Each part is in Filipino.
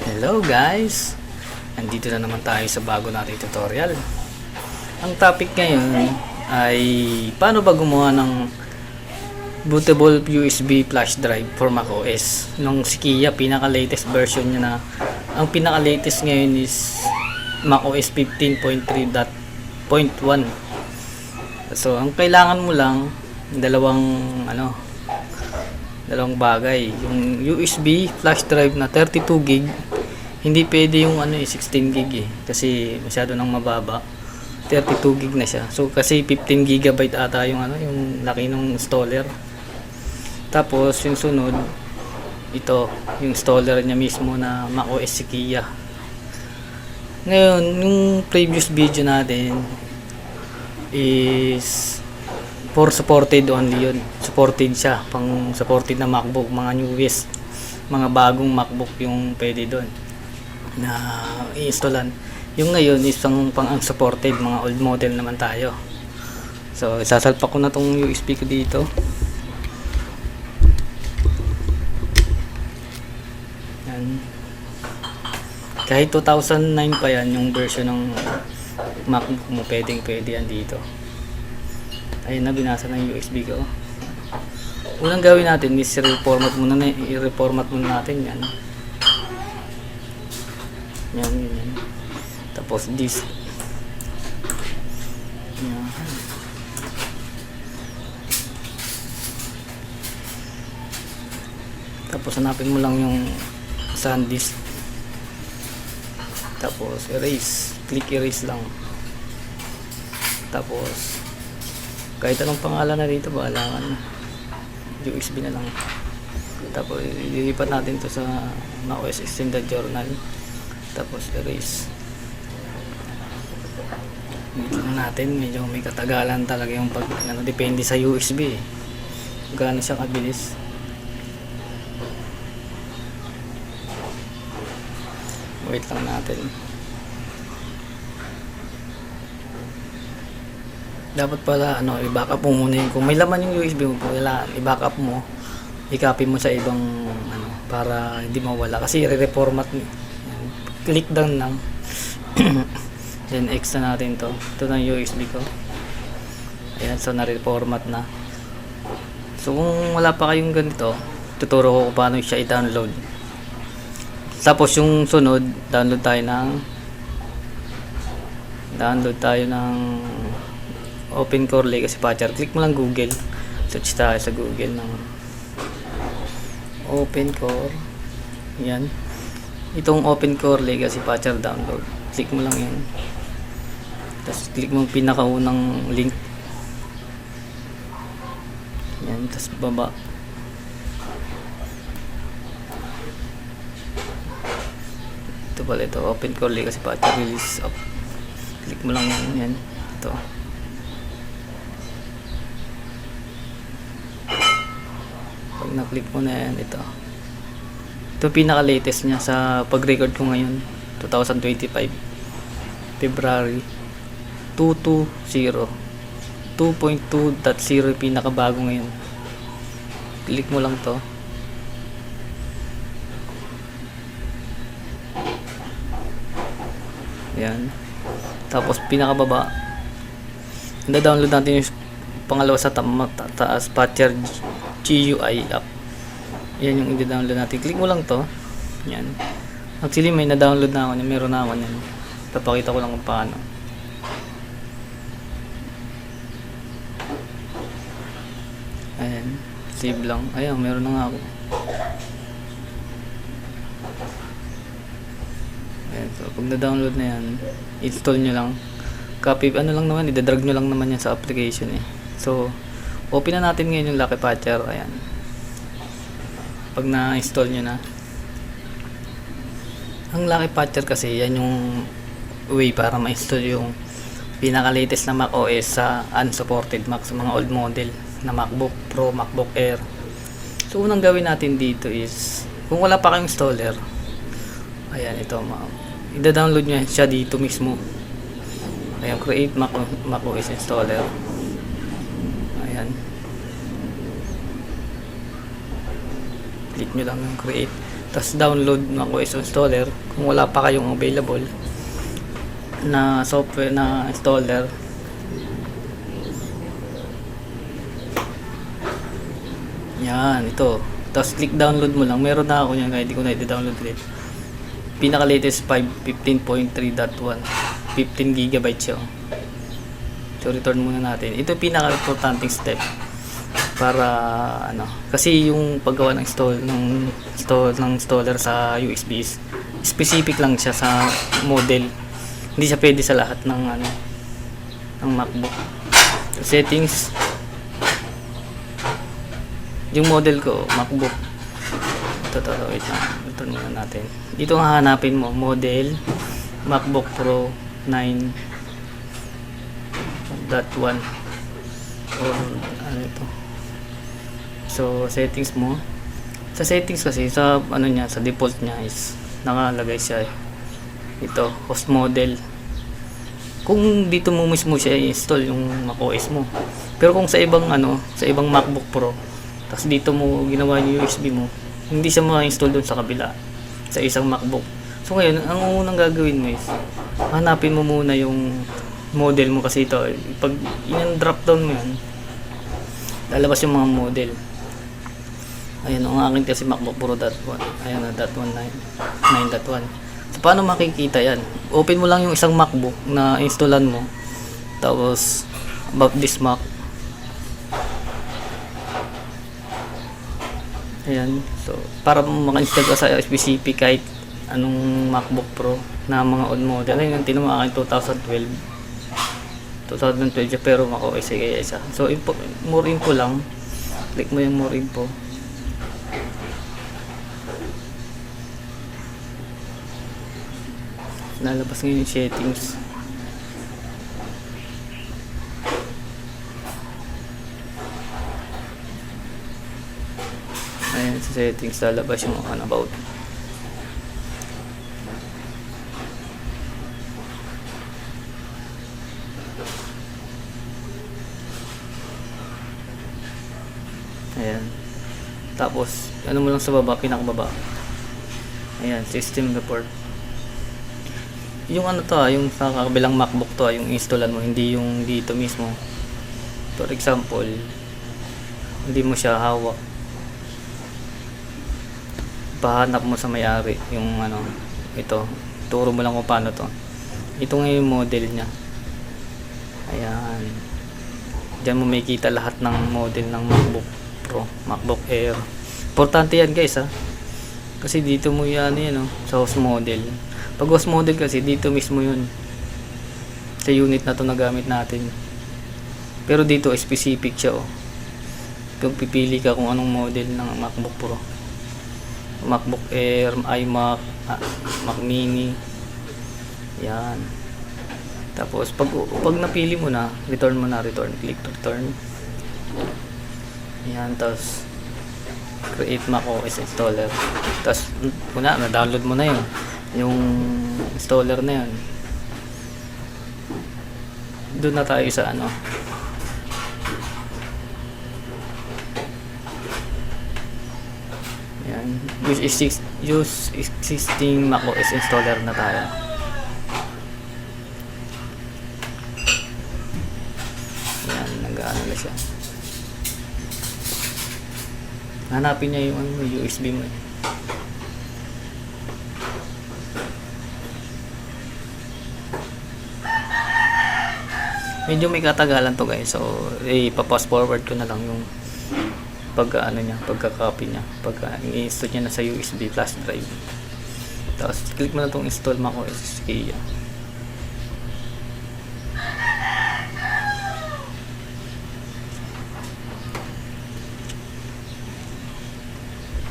Hello guys! Andito na naman tayo sa bago nating tutorial. Ang topic ngayon ay paano ba gumawa ng bootable USB flash drive for macOS. Nung si Kia, pinaka-latest version niya na. Ang pinaka-latest ngayon is macOS 15.3.1. So, ang kailangan mo lang dalawang bagay. Yung USB flash drive na 32 gig. Hindi pwede yung 16 gig kasi masyado nang mababa. 32 gig na siya. So kasi 15 gigabyte ata yung yung laki ng installer. Tapos yung sunod ito, yung installer niya mismo na macOS si Kia. Ngayon, yung previous video natin is for supported only yun. Supported siya, pang supported na MacBook, mga newest, mga bagong MacBook yung pwede doon na i-installan. Yung ngayon is pang unsupported, mga old model naman tayo. So isasalpak ko na tong USB ko dito. Yan. Kahit 2009 pa yan yung version ng MacBook mo, pwede yan dito. Ayun na, binasa na yung USB ko. Unang gawin natin is i-reformat muna natin yan. Yan. Tapos this. Yan. Tapos hanapin mo lang yung SanDisk. Tapos erase. Click erase lang. Tapos kahit anong pangalan na dito, bahala ka na. USB na lang. Tapos ililipat natin to sa macOS Extended Journal. Tapos erase. Dito lang natin, medyo may katagalan talaga yung pag depende sa USB gaano siya kabilis. Wait lang natin. Dapat pala i-backup mo muna yun. Kung may laman yung USB mo, i-backup mo, i-copy mo sa ibang para hindi mawala kasi i-reformat mo. Click down lang. Then X na natin to. Ito na yung USB ko. Ayan, so na-reformat na. So kung wala pa kayong ganito, tuturo ko kung paano siya i-download. Tapos yung sunod, download tayo ng OpenCore Legacy Patcher. Click mo lang Google. Search tayo sa Google ng OpenCore. Yan. Itong OpenCore Legacy Patcher download. Click mo lang yan. Tapos click mo yung pinakaunang link. Yan. Tapos baba. Ito pala ito. OpenCore Legacy Patcher release up. Click mo lang yan. Ito. Pag na-click mo na yan, ito pinaka-latest niya sa pag-record ko ngayon, 2025 February 2.2.0 pinakabago ngayon. Click mo lang to. Yan. Tapos pinakababa, download natin yung pangalawa sa taas, Patcher GUI app. Yan yung i-download natin. Click mo lang to. Yan. Actually may na-download na ako. Meron na ako yan. Papakita ko lang kung paano. Ayan. Save lang. Ayan, meron na nga ako. Ayan. So pag na-download na yan, install nyo lang. Copy, lang naman, i-drag nyo lang naman yan sa application So open na natin ngayon yung Lucky Patcher. Ayan. Pag na-install nyo na, ang Lucky Patcher kasi yan yung way para ma-install yung pinaka-latest na macOS sa unsupported Mac, sa mga old model na MacBook Pro, MacBook Air. So unang gawin natin dito is, kung wala pa kayong installer, ayan, ito i-download nyo siya dito mismo. Ayan, create macOS installer. Ayan, click nyo lang yung create. Tapos download macOS installer kung wala pa kayong available na software na installer. Yan, ito. Tapos click download mo lang. Meron na ako yan, kaya hindi ko na i-download ulit. Pinaka latest 15.3.1, 15 GB siya. So return muna natin. Ito yung pinaka importanteng step para ano, kasi yung paggawa ng installer sa USB is specific lang siya sa model. Hindi siya pwede sa lahat ng ano ng MacBook. Settings, yung model ko MacBook, ito wait lang, return muna natin. Dito nga hanapin mo model MacBook Pro 9.1 or ano ito. So settings mo, sa settings kasi sa ano niya, sa default niya is nakalagay siya ito, host model. Kung dito mo mismo siya i-install yung macOS mo, pero kung sa ibang ano, sa ibang MacBook Pro, tapos dito mo ginawa yung USB mo, hindi siya ma-install doon sa kabila sa isang MacBook. So ngayon, ang unang gagawin mo is hanapin mo muna yung model mo, kasi ito pag in-drop down mo yan, lalabas yung mga model. Ayan, ang akin kasi MacBook Pro .1. Ayan na, .1 9.1. So, paano makikita yan? Open mo lang yung isang MacBook na installan mo. Tapos, about this Mac. Ayan. So, para maka-install ka sa specific kahit anong MacBook Pro na mga old model. Ayan, tinan mo akin 2012 siya, pero macOS kaya isa. So, more info lang. Click mo yung more info. Lalabas ngayon yung settings. Ayan, sa settings lalabas yung about. Ayan. Tapos ano mo lang sa baba, pinakababa. Ayan, system report. Yung ano to, yung sa kabilang MacBook to, yung installan mo, hindi yung dito mismo. For example, hindi mo siya hawak, pahanap mo sa may-ari yung ano, ito, turo mo lang kung paano to. Ito nga yung model nya. Ayan, dyan mo makikita lahat ng model ng MacBook Pro, MacBook Air. Importante yan guys ha, kasi dito mo yan sa host model. Pag host model kasi dito mismo yun sa unit na to na gamit natin, pero dito specific siya kung pipili ka kung anong model ng MacBook Pro, MacBook Air, iMac, Mac Mini. Yan. Tapos pag napili mo na, return, click return. Yan. Tapos create macOS installer. Tapos na-download mo na yun, yung installer na yun. Doon na tayo sa ano, yan, use existing macOS installer na tayo. Yan, nag-ano na siya. Hanapin niya yung USB mo Medyo may katagalan to guys, so ipa-fast forward ko na lang yung pagka-copy niya, pagka-i-install niya na sa USB flash drive. Tapos click mo na itong install macOS kaya.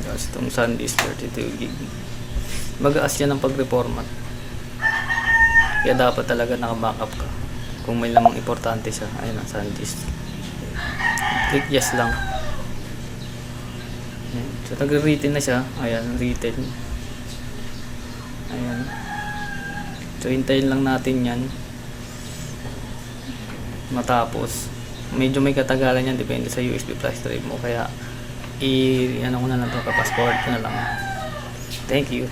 Tapos itong SanDisk 32GB, mag-aas yan ng pag-reformat, kaya dapat talaga naka-backup ka kung may lamang importante siya. Ayun ang SanDisk, click yes lang. Ayan. So nagre-written na siya. Ayan, written. Ayan. So hintayin lang natin yan matapos. Medyo may katagalan yan, depende sa USB flash drive mo, kaya ano ko na lang to, kapassport ko na lang. Thank you.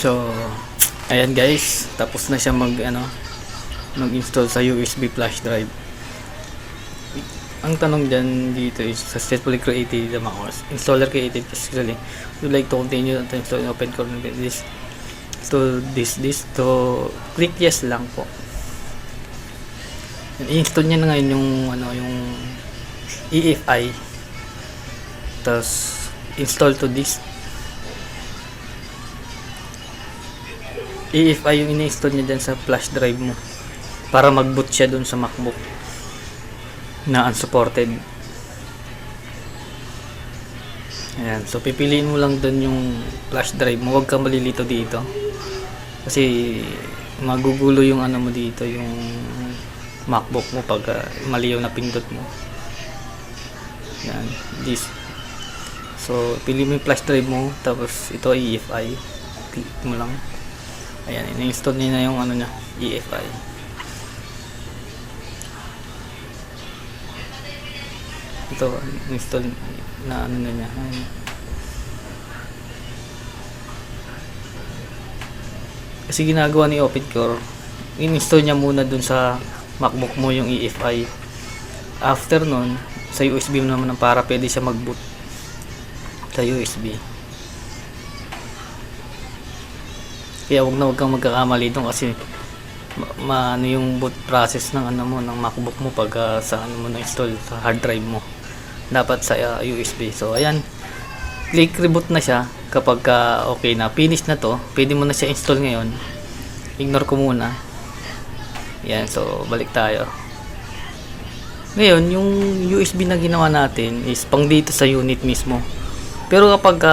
So, ayan guys, tapos na siya mag-install sa USB flash drive. Ang tanong dyan dito is successfully created the macOS installer created successfully. Would like to continue to install open core this to this to click yes lang po. I-install niya na ngayon yung EFI, tapos install to this. EFI yung ini-install niya dyan sa flash drive mo para mag-boot siya dun sa MacBook na unsupported. Ayan, so pipiliin mo lang dun yung flash drive mo, huwag kang malilito dito kasi magugulo yung mo dito, yung MacBook mo pag mali yung napindot mo. Ayan, this. So pili mo yung flash drive mo, tapos ito EFI, click mo lang. Ayan, in-install niya na yung niya, EFI. Ito, install na na niya. Ayan. Kasi ginagawa ni OpenCore, in-install niya muna dun sa MacBook mo yung EFI. After nun, sa USB mo naman para pwede siya mag-boot sa USB. Kaya huwag kang magkakamali doon kasi ano yung boot process ng ng MacBook mo pag sa mo na install sa hard drive mo. Dapat sa USB. So ayan, click reboot na siya kapag okay na, finish na to. Pwede mo na siya install ngayon. Ignore ko muna. Yan, so balik tayo. Ngayon, yung USB na ginawa natin is pang dito sa unit mismo. Pero kapag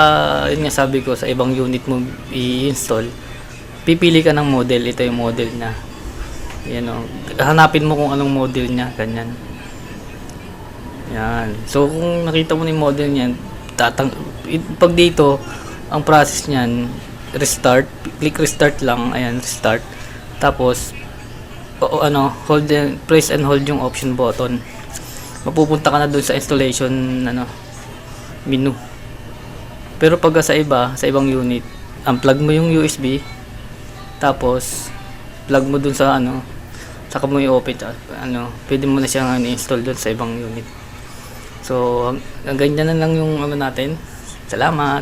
yun nga sabi ko, sa ibang unit mo i-install, pipili ka ng model. Ito yung model niya. Yan o. Hanapin mo kung anong model niya. Ganyan. Yan. So, kung nakita mo na yung model niyan, pag dito, ang process niyan, restart. Click restart lang. Ayan, restart. Tapos, press and hold yung option button. Mapupunta ka na dun sa installation, menu. Pero pag sa ibang unit, unplug mo yung USB, tapos plug mo dun sa saka mo i-open pwede mo na siyang i-install dun sa ibang unit. So, ganyan na lang yung natin. Salamat.